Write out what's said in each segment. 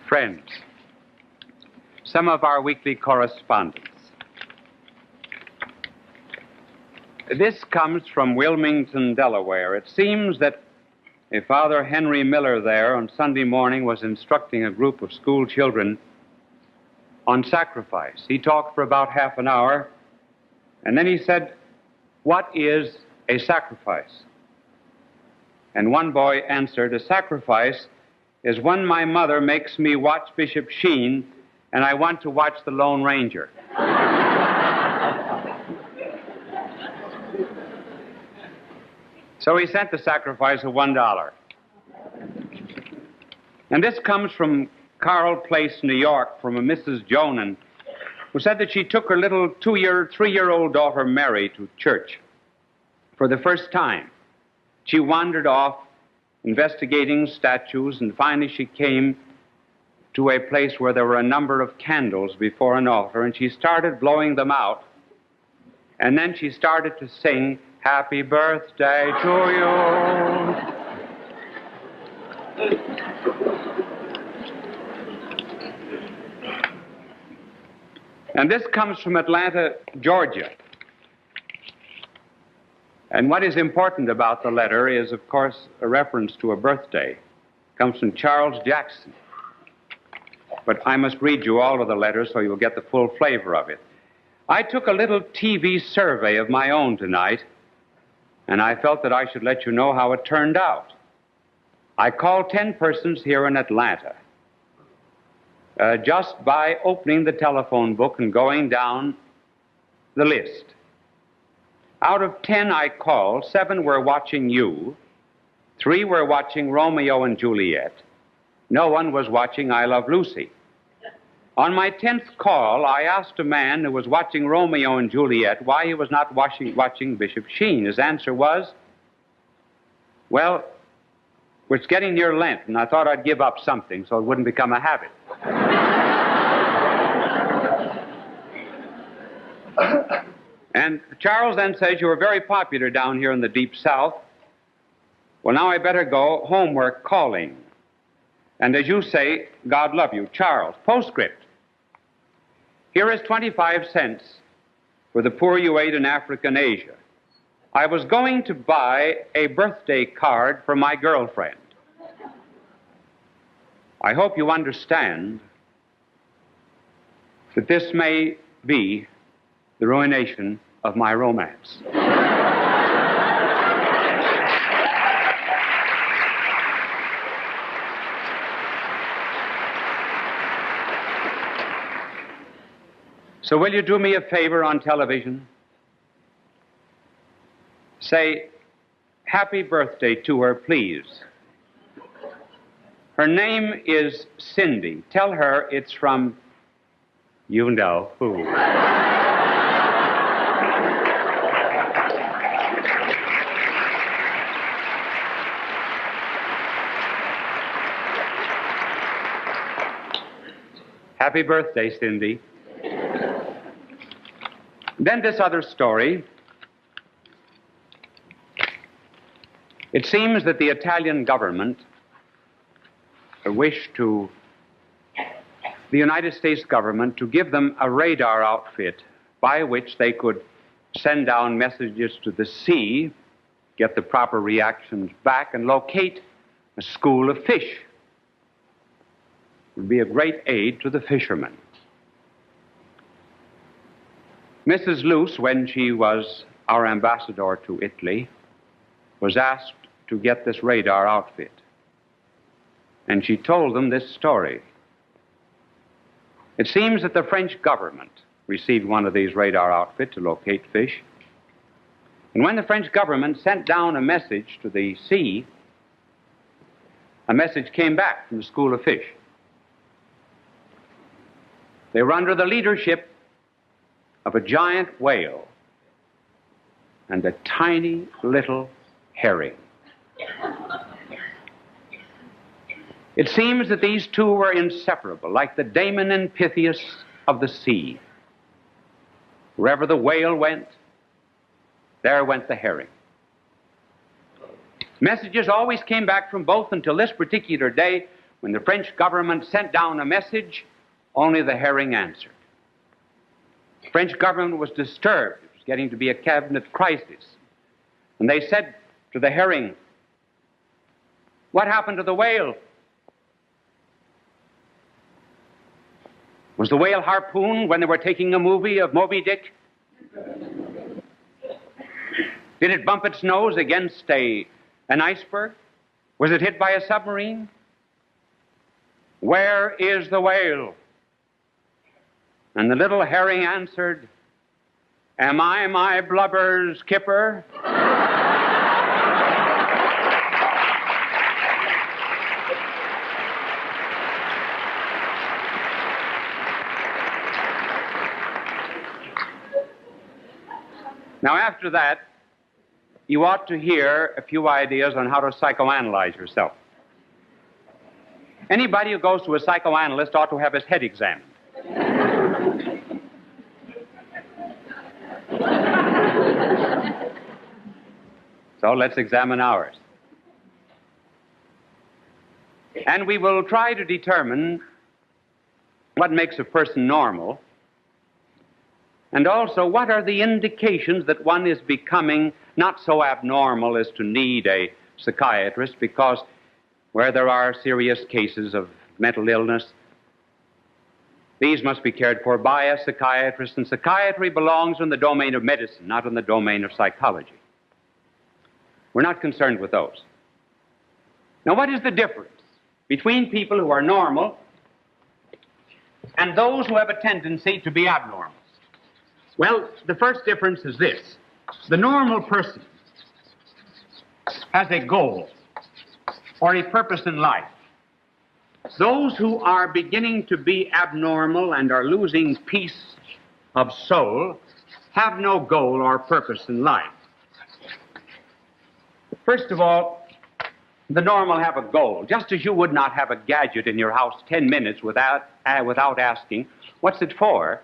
Friends, some of our weekly correspondence. This comes from Wilmington, Delaware. It seems that a Father Henry Miller there on Sunday morning was instructing a group of school children on sacrifice. He talked for about half an hour, and then he said, "What is a sacrifice?" And one boy answered, "A sacrifice is when my mother makes me watch Bishop Sheen and I want to watch the Lone Ranger." So he sent the sacrifice of $1. And this comes from Carl Place, New York, from a Mrs. Jonan, who said that she took her little 3-year-old daughter Mary to church for the first time. She wandered off investigating statues, and finally she came to a place where there were a number of candles before an altar, and she started blowing them out. And then she started to sing, "Happy birthday to you." And this comes from Atlanta, Georgia. And what is important about the letter is, of course, a reference to a birthday. It comes from Charles Jackson. But I must read you all of the letters so you'll get the full flavor of it. "I took a little TV survey of my own tonight, and I felt that I should let you know how it turned out. I called 10 persons here in Atlanta. Just by opening the telephone book and going down the list. Out of 10 I called, 7 were watching you, 3 were watching Romeo and Juliet. No one was watching I Love Lucy. On my 10th call, I asked a man who was watching Romeo and Juliet why he was not watching Bishop Sheen. His answer was, well, it's getting near Lent, and I thought I'd give up something so it wouldn't become a habit." And Charles then says, "You were very popular down here in the Deep South. Well, now I better go. Homework calling. And as you say, God love you. Charles." Postscript. "Here is 25 cents for the poor you ate in Africa and Asia. I was going to buy a birthday card for my girlfriend. I hope you understand that this may be the ruination of my romance." So will you do me a favor on television? Say, "Happy birthday" to her, please. Her name is Cindy. Tell her it's from you know who. Happy birthday, Cindy. Then this other story. It seems that the Italian government wished the United States government to give them a radar outfit by which they could send down messages to the sea, get the proper reactions back, and locate a school of fish. It would be a great aid to the fishermen. Mrs. Luce, when she was our ambassador to Italy, was asked to get this radar outfit. And she told them this story. It seems that the French government received one of these radar outfits to locate fish. And when the French government sent down a message to the sea, a message came back from the school of fish. They were under the leadership of a giant whale and a tiny little herring. It seems that these two were inseparable, like the Damon and Pythias of the sea. Wherever the whale went, there went the herring. Messages always came back from both until this particular day when the French government sent down a message, only the herring answered. The French government was disturbed. It was getting to be a cabinet crisis. And they said to the herring, "What happened to the whale? Was the whale harpooned when they were taking a movie of Moby Dick? Did it bump its nose against an iceberg? Was it hit by a submarine? Where is the whale?" And the little herring answered, "Am I my blubber's kipper?" Now, after that, you ought to hear a few ideas on how to psychoanalyze yourself. Anybody who goes to a psychoanalyst ought to have his head examined. So let's examine ours. And we will try to determine what makes a person normal, and also what are the indications that one is becoming not so abnormal as to need a psychiatrist, because where there are serious cases of mental illness, these must be cared for by a psychiatrist, and psychiatry belongs in the domain of medicine, not in the domain of psychology. We're not concerned with those. Now, what is the difference between people who are normal and those who have a tendency to be abnormal? Well, the first difference is this. The normal person has a goal or a purpose in life. Those who are beginning to be abnormal and are losing peace of soul have no goal or purpose in life. First of all, the normal have a goal. Just as you would not have a gadget in your house 10 minutes without asking, "What's it for?"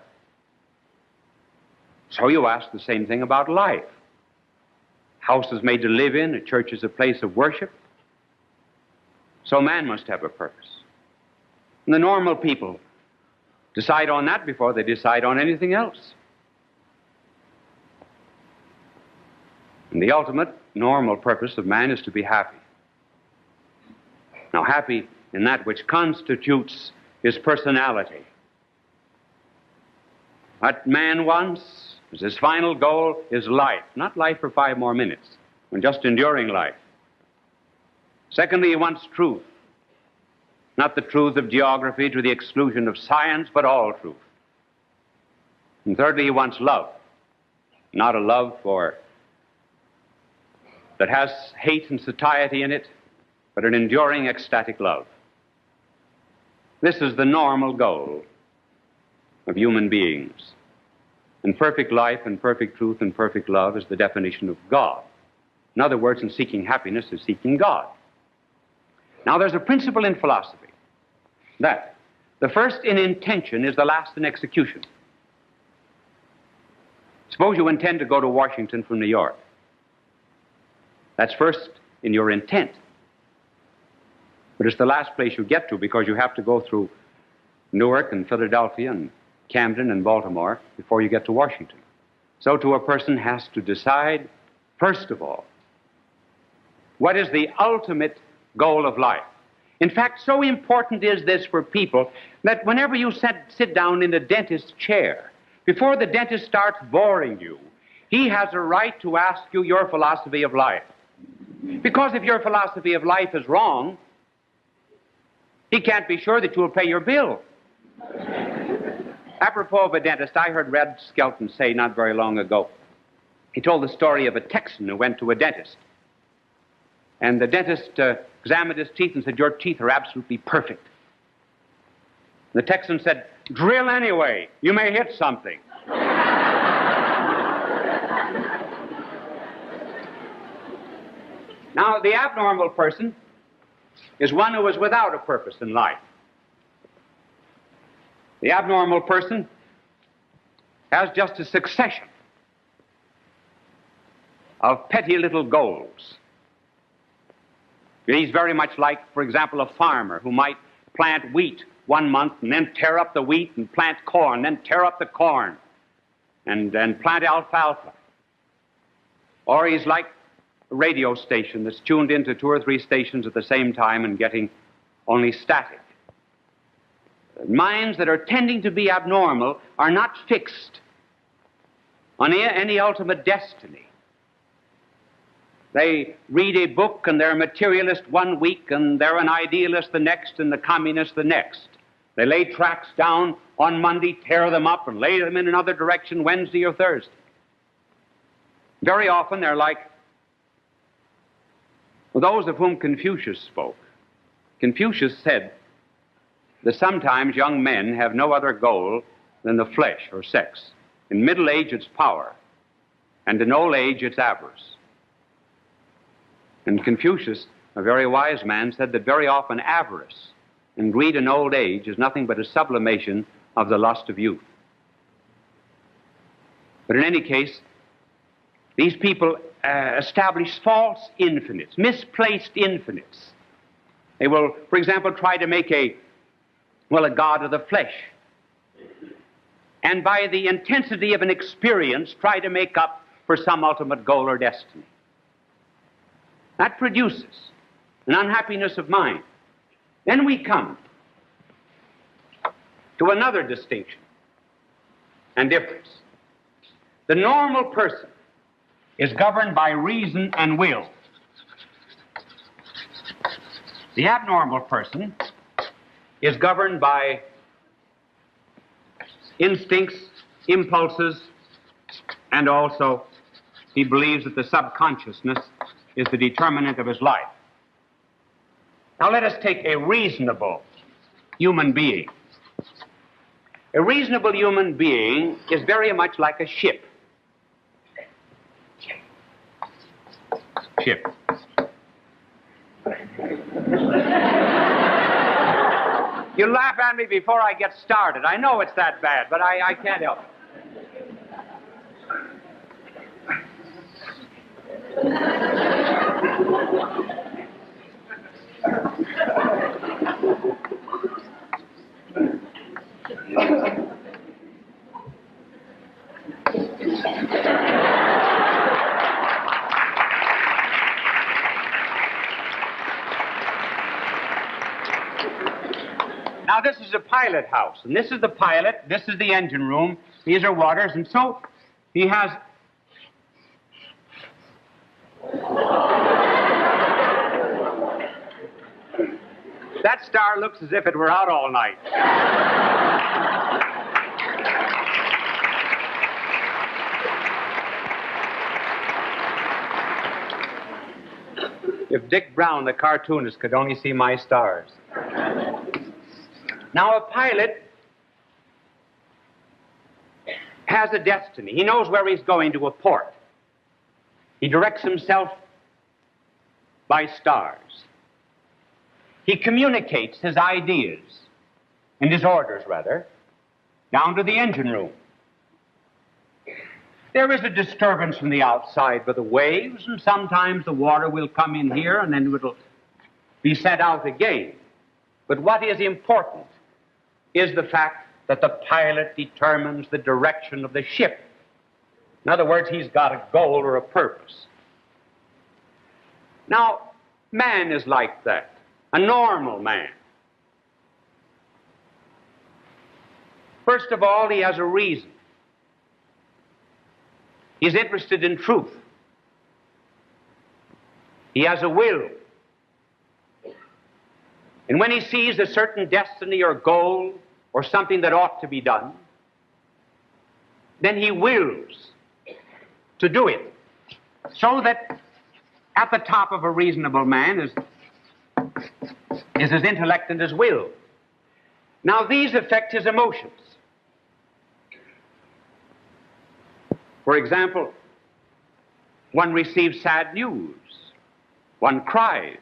So you ask the same thing about life. House is made to live in, a church is a place of worship. So man must have a purpose. And the normal people decide on that before they decide on anything else. And the ultimate normal purpose of man is to be happy. Now, happy in that which constitutes his personality. What man wants as his final goal is life, not life for 5 more minutes, but just enduring life. Secondly, he wants truth, not the truth of geography to the exclusion of science, but all truth. And thirdly, he wants love, not a love that has hate and satiety in it, but an enduring ecstatic love. This is the normal goal of human beings. And perfect life and perfect truth and perfect love is the definition of God. In other words, in seeking happiness is seeking God. Now, there's a principle in philosophy that the first in intention is the last in execution. Suppose you intend to go to Washington from New York. That's first in your intent. But it's the last place you get to, because you have to go through Newark and Philadelphia and Camden and Baltimore before you get to Washington. So too a person has to decide, first of all, what is the ultimate goal of life. In fact, so important is this for people that whenever you sit down in a dentist's chair, before the dentist starts boring you, he has a right to ask you your philosophy of life. Because if your philosophy of life is wrong, he can't be sure that you'll pay your bill. Apropos of a dentist, I heard Red Skelton say not very long ago, he told the story of a Texan who went to a dentist. And the dentist examined his teeth and said, "Your teeth are absolutely perfect." The Texan said, "Drill anyway. You may hit something." Now, the abnormal person is one who is without a purpose in life. The abnormal person has just a succession of petty little goals. He's very much like, for example, a farmer who might plant wheat one month and then tear up the wheat and plant corn, then tear up the corn and plant alfalfa. Or he's like a radio station that's tuned into 2 or 3 stations at the same time and getting only static. Minds that are tending to be abnormal are not fixed on any ultimate destiny. They read a book and they're a materialist one week and they're an idealist the next and the communist the next. They lay tracts down on Monday, tear them up, and lay them in another direction Wednesday or Thursday. Very often they're like those of whom Confucius spoke. Confucius said that sometimes young men have no other goal than the flesh or sex. In middle age it's power, and in old age it's avarice. And Confucius, a very wise man, said that very often avarice and greed in old age is nothing but a sublimation of the lust of youth. But in any case, these people establish false infinites, misplaced infinites. They will, for example, try to make a god of the flesh. And by the intensity of an experience, try to make up for some ultimate goal or destiny. That produces an unhappiness of mind. Then we come to another distinction and difference. The normal person is governed by reason and will. The abnormal person is governed by instincts, impulses, and also he believes that the subconsciousness is the determinant of his life. Now let us take a reasonable human being. A reasonable human being is very much like a ship. Ship. You laugh at me before I get started. I know it's that bad, but I can't help it. Now, this is a pilot house, and this is the pilot, this is the engine room, these are waters, and so he has... That star looks as if it were out all night. If Dick Brown, the cartoonist, could only see my stars. Now, a pilot has a destiny. He knows where he's going to a port. He directs himself by stars. He communicates his ideas, and his orders, rather, down to the engine room. There is a disturbance from the outside by the waves, and sometimes the water will come in here, and then it will be sent out again. But what is important is the fact that the pilot determines the direction of the ship. In other words, he's got a goal or a purpose. Now, man is like that, a normal man. First of all, he has a reason. He's interested in truth. He has a will. And when he sees a certain destiny or goal or something that ought to be done, then he wills to do it. So that at the top of a reasonable man is his intellect and his will. Now, these affect his emotions. For example, one receives sad news. One cries.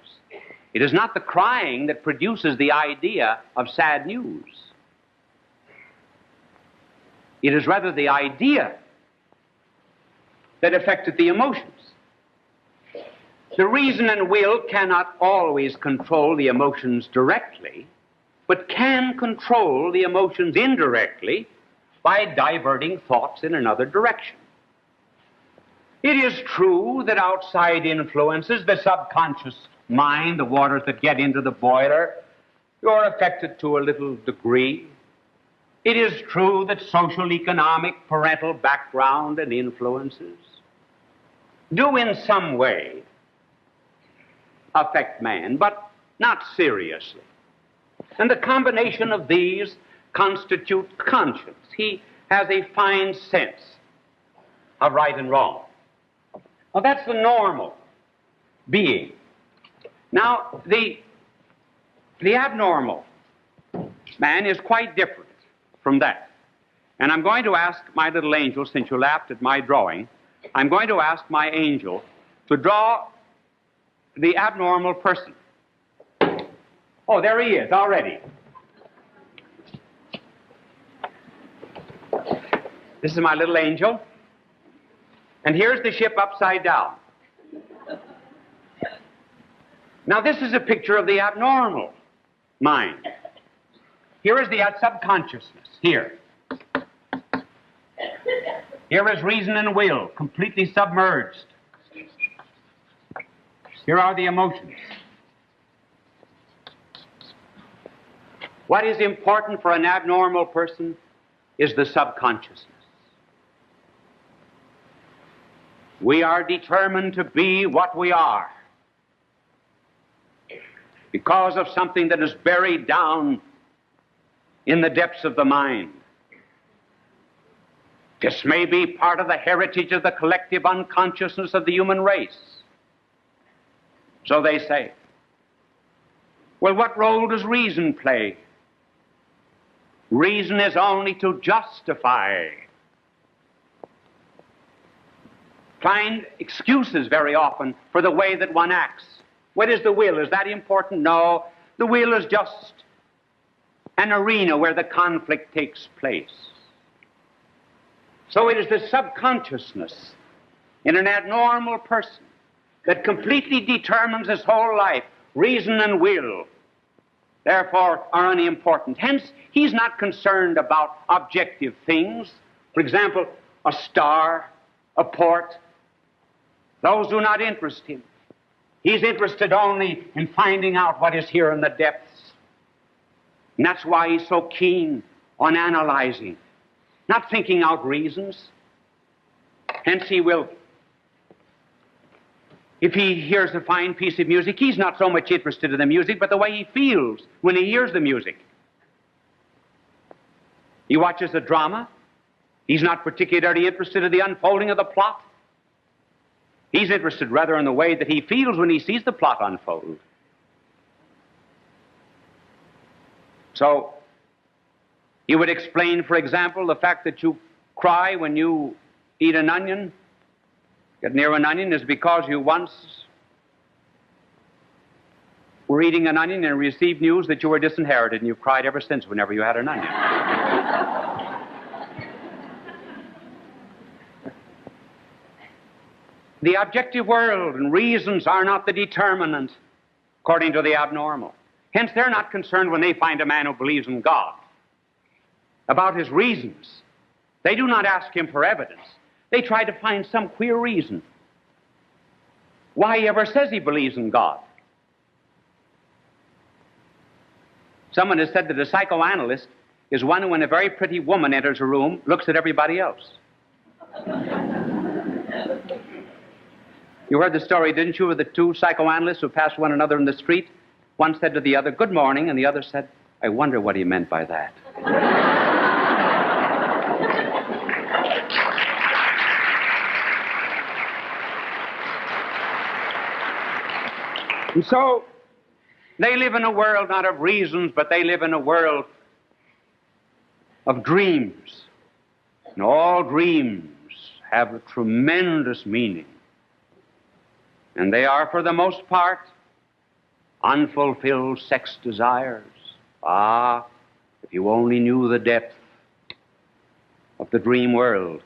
It is not the crying that produces the idea of sad news. It is rather the idea that affected the emotions. The reason and will cannot always control the emotions directly, but can control the emotions indirectly by diverting thoughts in another direction. It is true that outside influences, the subconscious mind, the waters that get into the boiler, you're affected to a little degree. It is true that social, economic, parental background and influences do in some way affect man, but not seriously. And the combination of these constitute conscience. He has a fine sense of right and wrong. Well, that's the normal being. Now, the abnormal man is quite different from that. And I'm going to ask my little angel, since you laughed at my drawing, I'm going to ask my angel to draw the abnormal person. Oh, there he is already. This is my little angel. And here's the ship upside down. Now, this is a picture of the abnormal mind. Here is the subconsciousness. Here. Here is reason and will, completely submerged. Here are the emotions. What is important for an abnormal person is the subconsciousness. We are determined to be what we are because of something that is buried down in the depths of the mind. This may be part of the heritage of the collective unconsciousness of the human race. So they say. Well, what role does reason play? Reason is only to justify. Find excuses very often for the way that one acts. What is the will? Is that important? No. The will is just an arena where the conflict takes place. So it is the subconsciousness in an abnormal person that completely determines his whole life. Reason and will, therefore, are unimportant. Hence, he's not concerned about objective things. For example, a star, a port. Those do not interest him. He's interested only in finding out what is here in the depths. And that's why he's so keen on analyzing, not thinking out reasons. Hence he will, if he hears a fine piece of music, he's not so much interested in the music, but the way he feels when he hears the music. He watches a drama. He's not particularly interested in the unfolding of the plot. He's interested rather in the way that he feels when he sees the plot unfold. So, you would explain, for example, the fact that you cry when you eat an onion, get near an onion, is because you once were eating an onion and received news that you were disinherited, and you've cried ever since whenever you had an onion. The objective world and reasons are not the determinant, according to the abnormal. Hence, they're not concerned when they find a man who believes in God about his reasons. They do not ask him for evidence. They try to find some queer reason why he ever says he believes in God. Someone has said that a psychoanalyst is one who, when a very pretty woman enters a room, looks at everybody else. You heard the story, didn't you, of the two psychoanalysts who passed one another in the street? One said to the other, "Good morning," and the other said, "I wonder what he meant by that." And so, they live in a world not of reasons, but they live in a world of dreams. And all dreams have a tremendous meaning. And they are, for the most part, unfulfilled sex desires. Ah, if you only knew the depth of the dream world.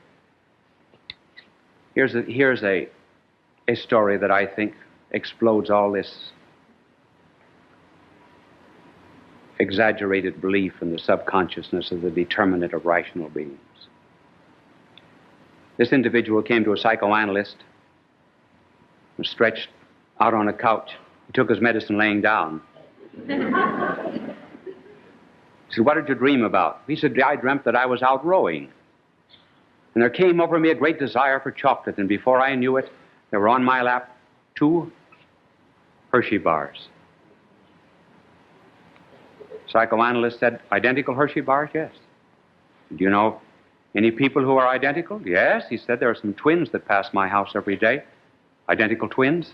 Here's a story that I think explodes all this. exaggerated belief in the subconsciousness of the determinate of rational beings. This individual came to a psychoanalyst and stretched out on a couch. He took his medicine laying down. He said, "What did you dream about?" He said, "I dreamt that I was out rowing. And there came over me a great desire for chocolate, and before I knew it, there were on my lap 2 Hershey bars." Psychoanalyst said, "Identical Hershey bars?" "Yes." "Do you know any people who are identical?" "Yes." He said, "There are some twins that pass my house every day. Identical twins,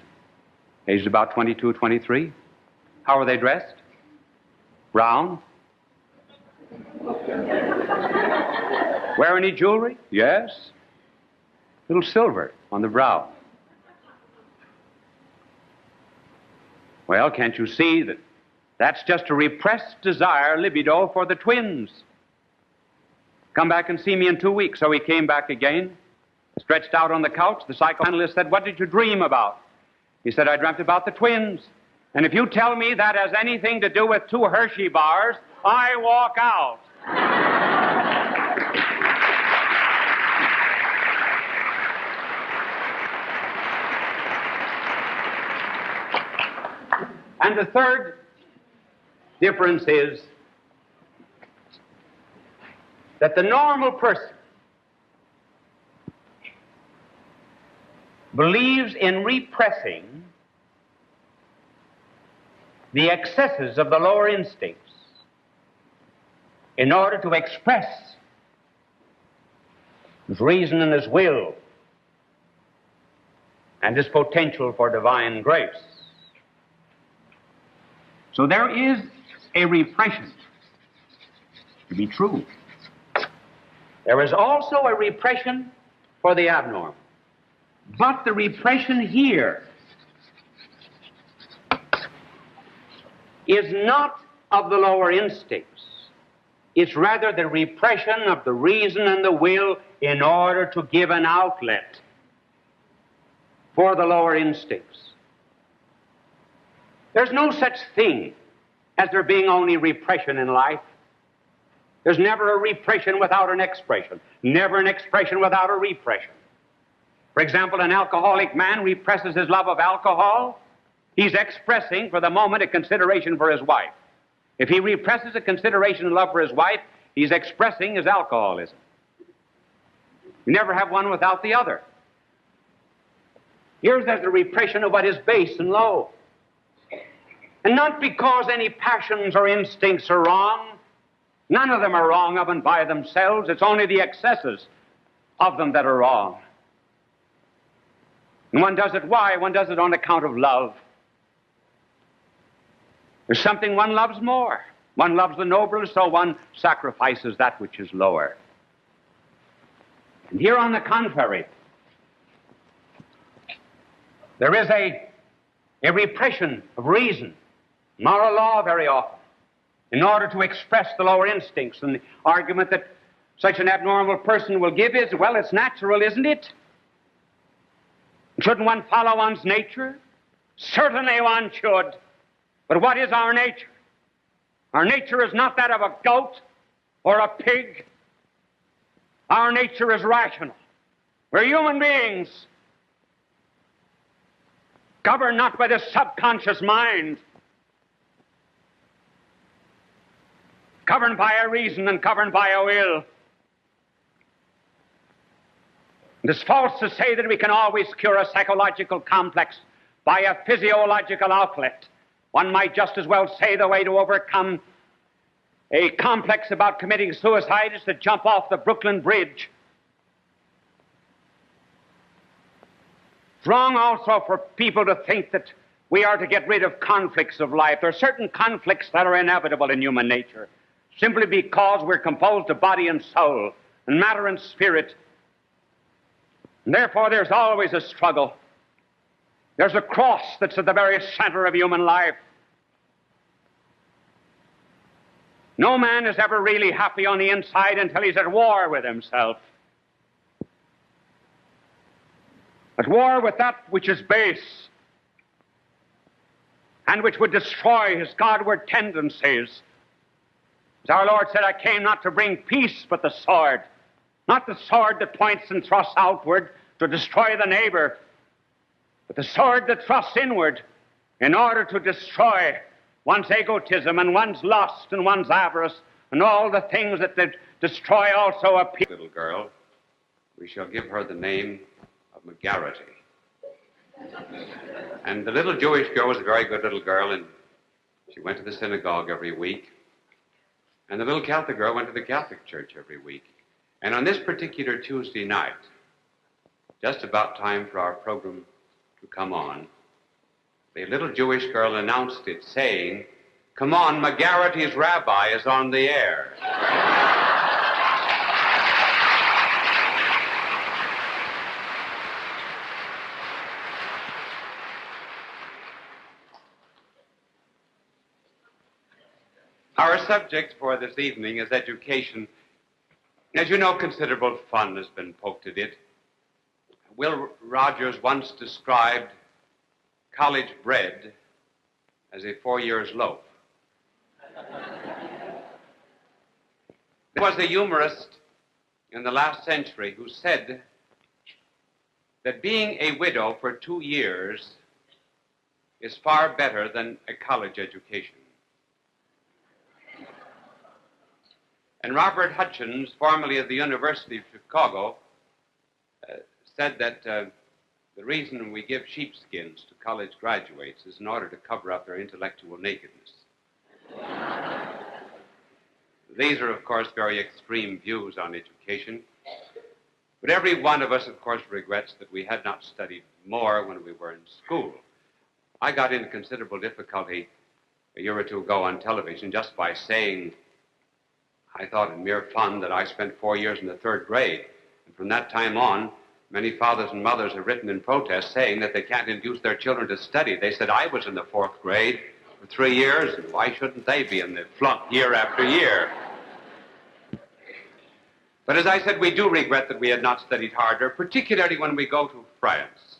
aged about 22, 23. How are they dressed?" "Brown." "Wear any jewelry?" "Yes. Little silver on the brow." "Well, can't you see that that's just a repressed desire, libido, for the twins? Come back and see me in 2 weeks." So he came back again, stretched out on the couch. The psychoanalyst said, "What did you dream about?" He said, "I dreamt about the twins. And if you tell me that has anything to do with 2 Hershey bars, I walk out." And the third difference is that the normal person believes in repressing the excesses of the lower instincts in order to express his reason and his will and his potential for divine grace. So there is a repression, to be true. There is also a repression for the abnormal. But the repression here is not of the lower instincts. It's rather the repression of the reason and the will in order to give an outlet for the lower instincts. There's no such thing as there being only repression in life. There's never a repression without an expression, never an expression without a repression. For example, an alcoholic man represses his love of alcohol. He's expressing for the moment a consideration for his wife. If he represses a consideration and love for his wife, he's expressing his alcoholism. You never have one without the other. Here's the repression of what is base and low. And not because any passions or instincts are wrong. None of them are wrong of and by themselves. It's only the excesses of them that are wrong. And one does it why? One does it on account of love. There's something one loves more. One loves the nobler, so one sacrifices that which is lower. And here, on the contrary, there is a repression of reason, moral law very often, in order to express the lower instincts. And the argument that such an abnormal person will give is, well, it's natural, isn't it? Shouldn't one follow one's nature? Certainly one should. But what is our nature? Our nature is not that of a goat or a pig. Our nature is rational. We're human beings, governed not by the subconscious mind, governed by a reason and governed by a will. It is false to say that we can always cure a psychological complex by a physiological outlet. One might just as well say the way to overcome a complex about committing suicide is to jump off the Brooklyn Bridge. It's wrong also for people to think that we are to get rid of conflicts of life. There are certain conflicts that are inevitable in human nature, simply because we're composed of body and soul, and matter and spirit. And therefore, there's always a struggle. There's a cross that's at the very center of human life. No man is ever really happy on the inside until he's at war with himself. At war with that which is base and which would destroy his Godward tendencies As our Lord said, I came not to bring peace, but the sword. Not the sword that points and thrusts outward to destroy the neighbor, but the sword that thrusts inward in order to destroy one's egotism and one's lust and one's avarice and all the things that destroy also a people. Little girl, we shall give her the name of Margarity. And the little Jewish girl was a very good little girl, and she went to the synagogue every week. And the little Catholic girl went to the Catholic church every week. And on this particular Tuesday night, just about time for our program to come on, the little Jewish girl announced it, saying, "Come on, Margarity's rabbi is on the air." Our subject for this evening is education. As you know, considerable fun has been poked at it. Will Rogers once described college bread as a 4 years loaf. There was a humorist in the last century who said that being a widow for 2 years is far better than a college education. And Robert Hutchins, formerly of the University of Chicago, said that the reason we give sheepskins to college graduates is in order to cover up their intellectual nakedness. These are, of course, very extreme views on education. But every one of us, of course, regrets that we had not studied more when we were in school. I got into considerable difficulty a year or two ago on television just by saying, I thought in mere fun, that I spent 4 years in the 3rd grade. And from that time on, many fathers and mothers have written in protest saying that they can't induce their children to study. They said, I was in the 4th grade for 3 years, and why shouldn't they be in the flunk year after year? But as I said, we do regret that we had not studied harder, particularly when we go to France.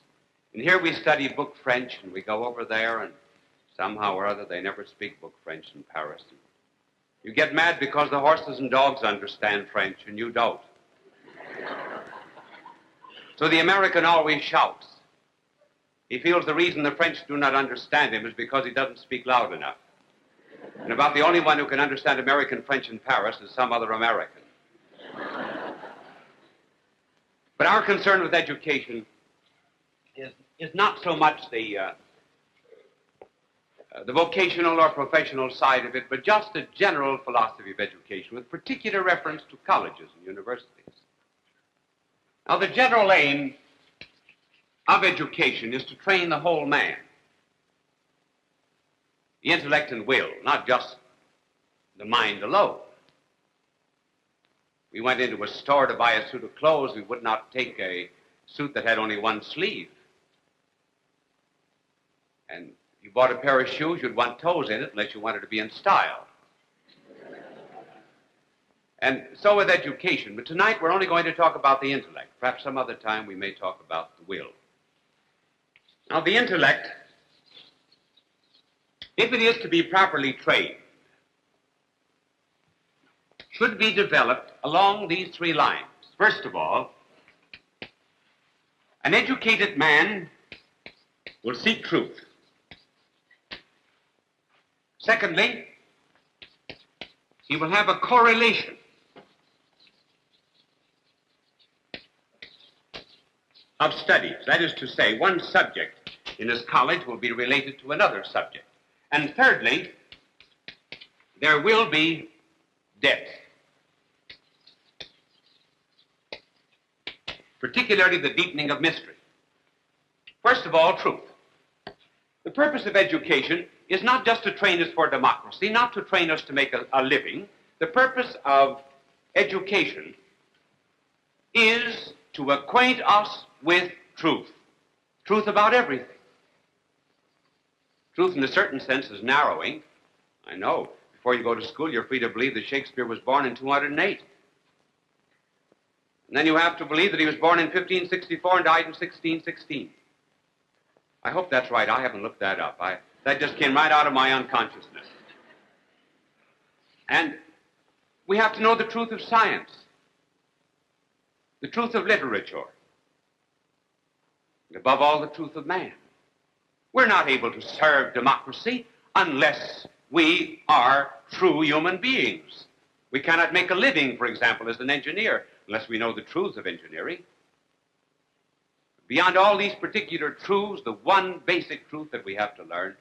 And here we study book French, and we go over there, and somehow or other they never speak book French in Paris. You get mad because the horses and dogs understand French, and you don't. So the American always shouts. He feels the reason the French do not understand him is because he doesn't speak loud enough. And about the only one who can understand American French in Paris is some other American. But our concern with education is not so much the vocational or professional side of it, but just a general philosophy of education with particular reference to colleges and universities. Now, the general aim of education is to train the whole man, the intellect and will, not just the mind alone. We went into a store to buy a suit of clothes. We would not take a suit that had only one sleeve. And you bought a pair of shoes, you'd want toes in it unless you wanted to be in style. And so with education. But tonight we're only going to talk about the intellect. Perhaps some other time we may talk about the will. Now, the intellect, if it is to be properly trained, should be developed along these 3 lines. First of all, an educated man will seek truth. Secondly, he will have a correlation of studies. That is to say, one subject in his college will be related to another subject. And thirdly, there will be depth, particularly the deepening of mystery. First of all, truth. The purpose of education is not just to train us for democracy, not to train us to make a living. The purpose of education is to acquaint us with truth. Truth about everything. Truth in a certain sense is narrowing. I know. Before you go to school, you're free to believe that Shakespeare was born in 208. And then you have to believe that he was born in 1564 and died in 1616. I hope that's right. I haven't looked that up. That just came right out of my unconsciousness. And We have to know the truth of science, the truth of literature, and above all, the truth of man. We're not able to serve democracy unless we are true human beings. We cannot make a living, for example, as an engineer, unless we know the truths of engineering. Beyond all these particular truths, the one basic truth that we have to learn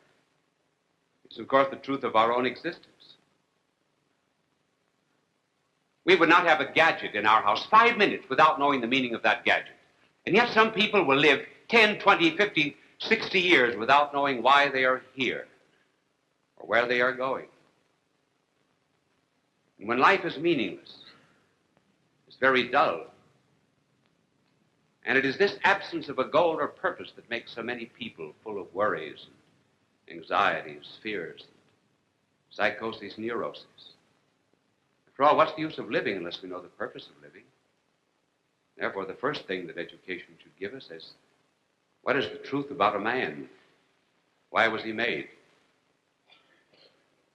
is, of course, the truth of our own existence. We would not have a gadget in our house 5 minutes without knowing the meaning of that gadget. And yet some people will live 10, 20, 50, 60 years without knowing why they are here or where they are going. And when life is meaningless, it's very dull. And it is this absence of a goal or purpose that makes so many people full of worries and anxieties, fears, psychoses, neuroses. After all, what's the use of living unless we know the purpose of living? Therefore, the first thing that education should give us is, what is the truth about a man? Why was he made?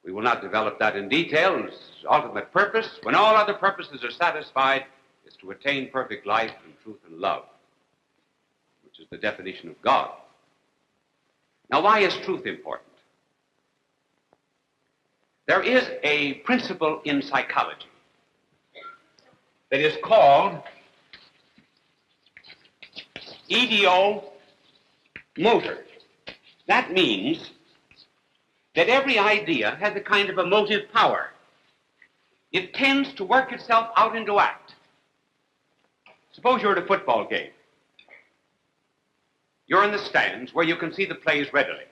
We will not develop that in detail. His ultimate purpose, when all other purposes are satisfied, is to attain perfect life and truth and love, which is the definition of God. Now, why is truth important? There is a principle in psychology that is called ideo-motor. That means that every idea has a kind of emotive power. It tends to work itself out into act. Suppose you're at a football game. You're in the stands where you can see the plays readily.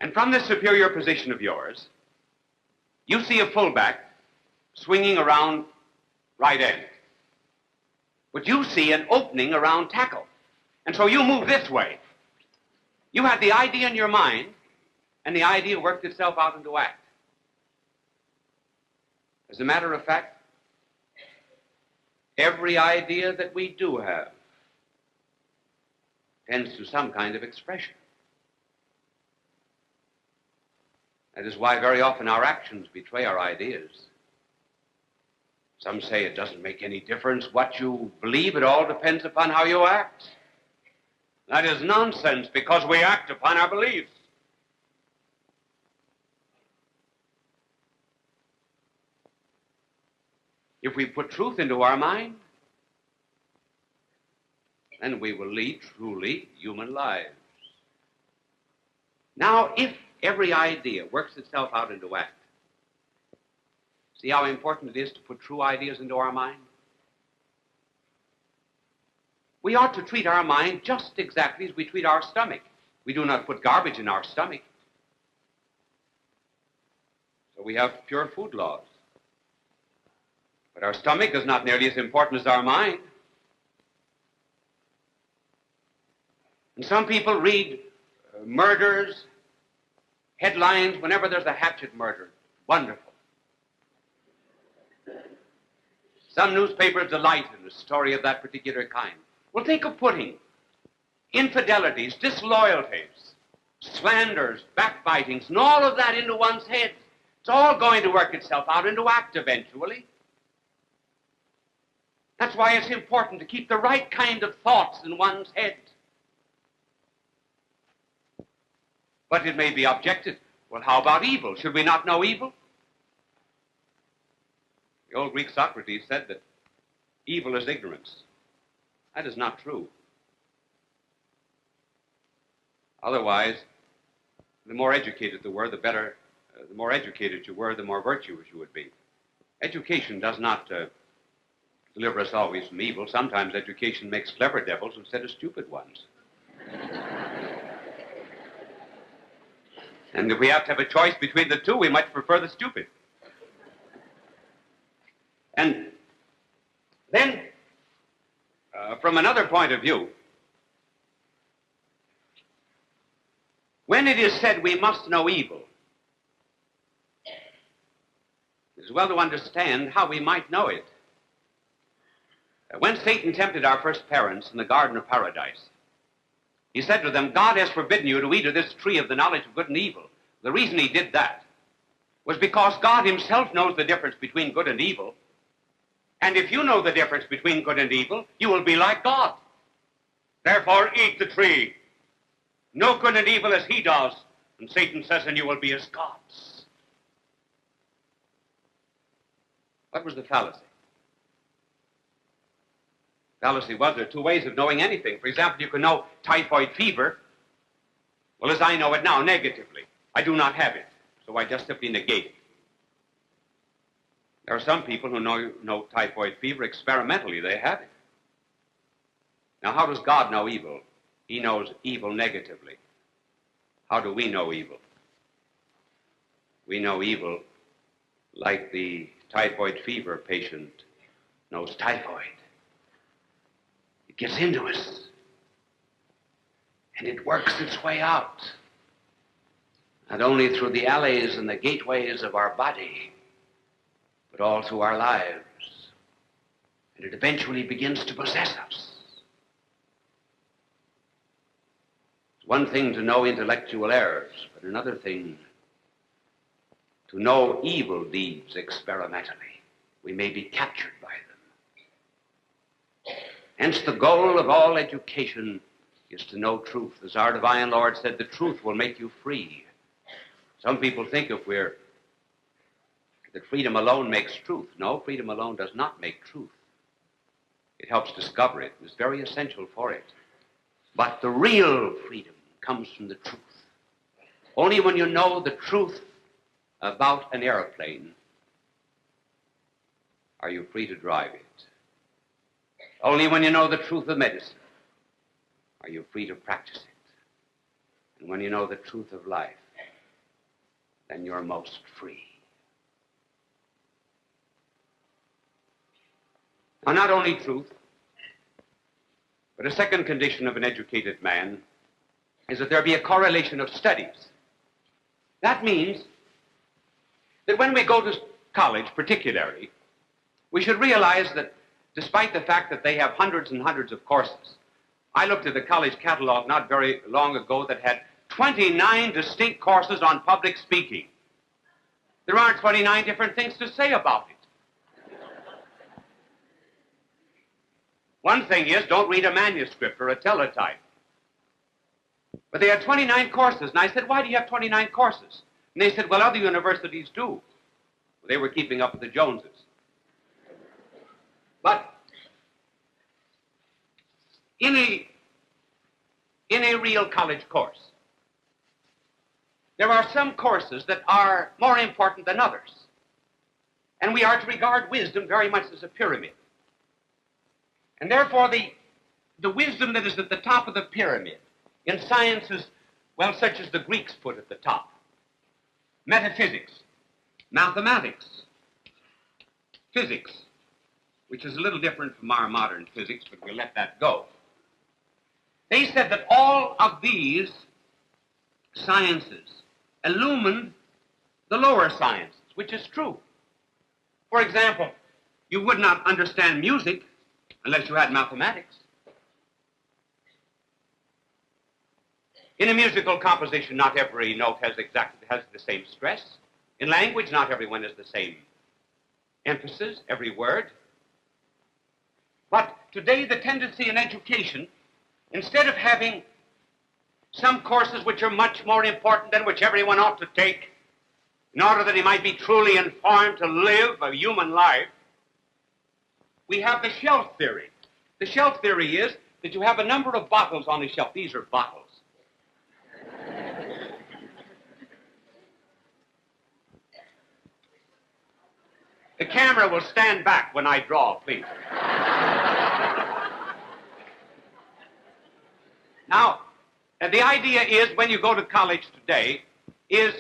And from this superior position of yours, you see a fullback swinging around right end. But you see an opening around tackle. And so you move this way. You had the idea in your mind, and the idea worked itself out into act. As a matter of fact, every idea that we do have tends to some kind of expression. That is why very often our actions betray our ideas. Some say it doesn't make any difference what you believe, it all depends upon how you act. That is nonsense, because we act upon our beliefs. If we put truth into our mind, then we will lead truly human lives. Now, if every idea works itself out into act, see how important it is to put true ideas into our mind? We ought to treat our mind just exactly as we treat our stomach. We do not put garbage in our stomach. So we have pure food laws. But our stomach is not nearly as important as our mind. And some people read murders, headlines, whenever there's a hatchet murder. Wonderful. Some newspapers delight in a story of that particular kind. Well, think of putting infidelities, disloyalties, slanders, backbitings, and all of that into one's head. It's all going to work itself out into act eventually. That's why it's important to keep the right kind of thoughts in one's head. But it may be objected, well, how about evil? Should we not know evil? The old Greek Socrates said that evil is ignorance. That is not true. Otherwise, the more educated you were, the better, the more educated you were, the more virtuous you would be. Education does not deliver us always from evil. Sometimes education makes clever devils instead of stupid ones. And if we have to have a choice between the two, we might prefer the stupid. And then, from another point of view, when it is said we must know evil, it is well to understand how we might know it. When Satan tempted our first parents in the Garden of Paradise, he said to them, God has forbidden you to eat of this tree of the knowledge of good and evil. The reason he did that was because God himself knows the difference between good and evil. And if you know the difference between good and evil, you will be like God. Therefore, eat the tree. Know good and evil as he does. And Satan says, and you will be as gods. What was the fallacy? Fallacy was there are two ways of knowing anything. For example, you can know typhoid fever. Well, as I know it now, negatively. I do not have it, so I just simply negate it. There are some people who know typhoid fever experimentally. They have it. Now, how does God know evil? He knows evil negatively. How do we know evil? We know evil like the typhoid fever patient knows typhoid. It gets into us, and it works its way out. Not only through the alleys and the gateways of our body, but all through our lives. And it eventually begins to possess us. It's one thing to know intellectual errors, but another thing to know evil deeds experimentally. We may be captured by them. Hence, the goal of all education is to know truth. As our divine Lord said, the truth will make you free. Some people think that freedom alone makes truth. No, freedom alone does not make truth. It helps discover it. It's very essential for it. But the real freedom comes from the truth. Only when you know the truth about an airplane are you free to drive it. Only when you know the truth of medicine are you free to practice it. And when you know the truth of life, then you're most free. Now, not only truth, but a second condition of an educated man is that there be a correlation of studies. That means that when we go to college, particularly, we should realize that despite the fact that they have hundreds and hundreds of courses, I looked at the college catalog not very long ago that had 29 distinct courses on public speaking. There aren't 29 different things to say about it. One thing is, don't read a manuscript or a teletype. But they had 29 courses, and I said, why do you have 29 courses? And they said, well, other universities do. Well, they were keeping up with the Joneses. But in a real college course, there are some courses that are more important than others. And we are to regard wisdom very much as a pyramid. And therefore, the wisdom that is at the top of the pyramid in sciences, well, such as the Greeks put at the top, metaphysics, mathematics, physics, which is a little different from our modern physics, but we'll let that go. They said that all of these sciences illumined the lower sciences, which is true. For example, you would not understand music unless you had mathematics. In a musical composition, not every note has the same stress. In language, not everyone has the same emphasis, every word. But today, the tendency in education, instead of having some courses which are much more important than which everyone ought to take, in order that he might be truly informed to live a human life, we have the shelf theory. The shelf theory is that you have a number of bottles on the shelf. These are bottles. The camera will stand back when I draw, please. Now, the idea is, when you go to college today, is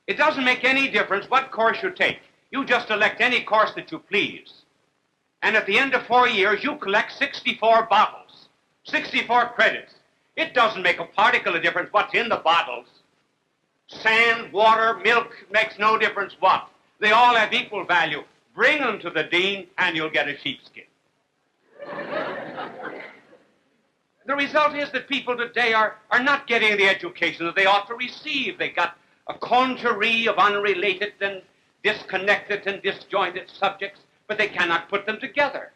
it doesn't make any difference what course you take. You just elect any course that you please. And at the end of 4 years, you collect 64 bottles, 64 credits. It doesn't make a particle of difference what's in the bottles. Sand, water, milk, makes no difference what. They all have equal value. Bring them to the dean, and you'll get a sheepskin. The result is that people today are not getting the education that they ought to receive. They got a congerie of unrelated and disconnected and disjointed subjects, but they cannot put them together.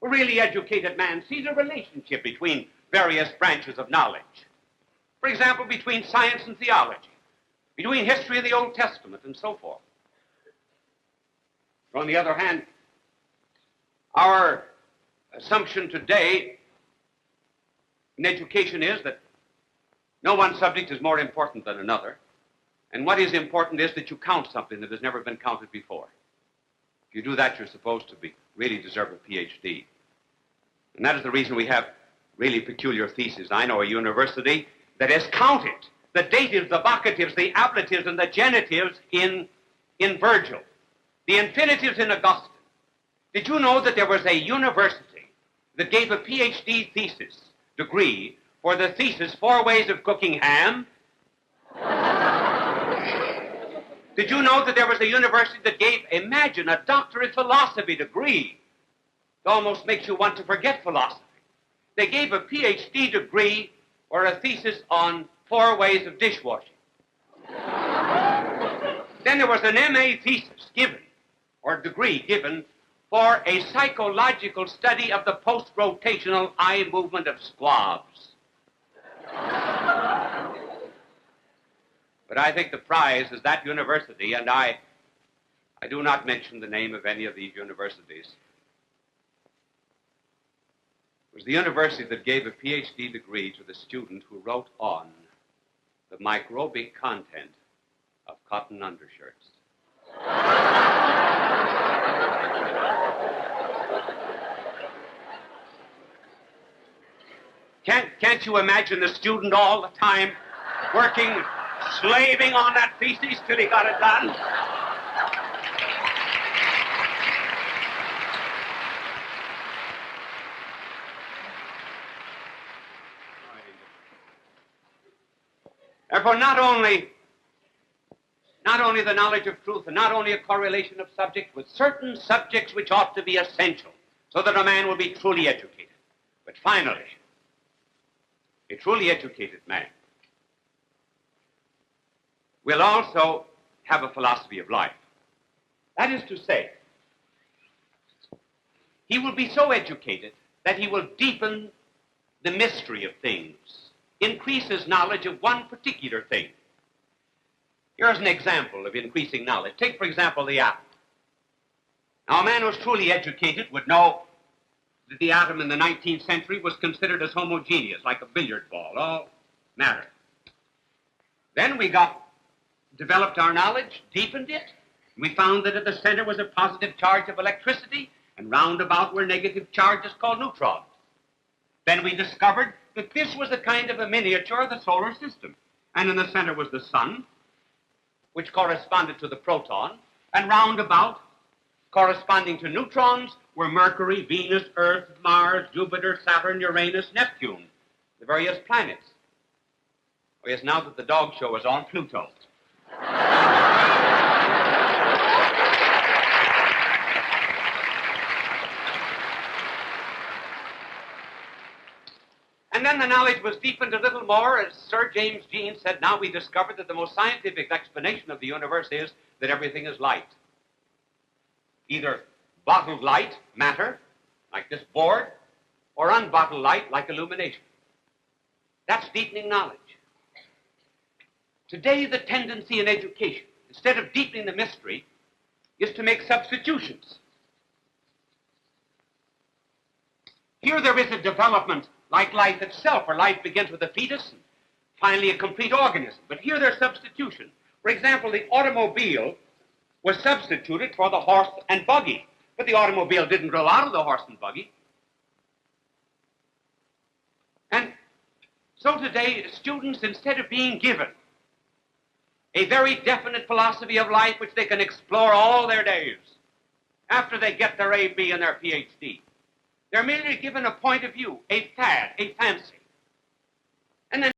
A really educated man sees a relationship between various branches of knowledge. For example, between science and theology, between history of the Old Testament, and so forth. On the other hand, our assumption today in education is that no one subject is more important than another, and what is important is that you count something that has never been counted before. If you do that, you're supposed to really deserve a PhD. And that is the reason we have really peculiar theses. I know a university that has counted the datives, the vocatives, the ablatives, and the genitives in Virgil, the infinitives in Augustine. Did you know that there was a university that gave a PhD thesis degree for the thesis, 4 Ways of Cooking Ham? Did you know that there was a university that gave, imagine, a doctorate philosophy degree? It almost makes you want to forget philosophy. They gave a PhD degree for a thesis on 4 ways of dishwashing. Then there was an MA thesis given, or degree given, for a psychological study of the post-rotational eye movement of squabs. But I think the prize is that university, and I do not mention the name of any of these universities. It was the university that gave a PhD degree to the student who wrote on the microbic content of cotton undershirts. Can't you imagine the student all the time working, slaving on that thesis till he got it done? Therefore, not only the knowledge of truth, and not only a correlation of subjects with certain subjects which ought to be essential, so that a man will be truly educated, but finally, a truly educated man will also have a philosophy of life. That is to say, he will be so educated that he will deepen the mystery of things, increase his knowledge of one particular thing. Here's an example of increasing knowledge. Take, for example, the atom. Now, a man who's truly educated would know that the atom in the 19th century was considered as homogeneous, like a billiard ball, all matter. Then we developed our knowledge, deepened it, and we found that at the center was a positive charge of electricity, and round about were negative charges called neutrons. Then we discovered that this was a kind of a miniature of the solar system, and in the center was the sun, which corresponded to the proton, and round about, corresponding to neutrons, were Mercury, Venus, Earth, Mars, Jupiter, Saturn, Uranus, Neptune, the various planets. Oh yes, now that the dog show is on, Pluto. And then the knowledge was deepened a little more, as Sir James Jean said. Now we discovered that the most scientific explanation of the universe is that everything is light. Either bottled light, matter, like this board, or unbottled light, like illumination. That's deepening knowledge. Today, the tendency in education, instead of deepening the mystery, is to make substitutions. Here there is a development like life itself, where life begins with a fetus and finally a complete organism. But here there's substitution. For example, the automobile was substituted for the horse and buggy, but the automobile didn't grow out of the horse and buggy. And so today, students, instead of being given a very definite philosophy of life which they can explore all their days after they get their A.B. and their Ph.D., they're merely given a point of view, a fad, a fancy. And then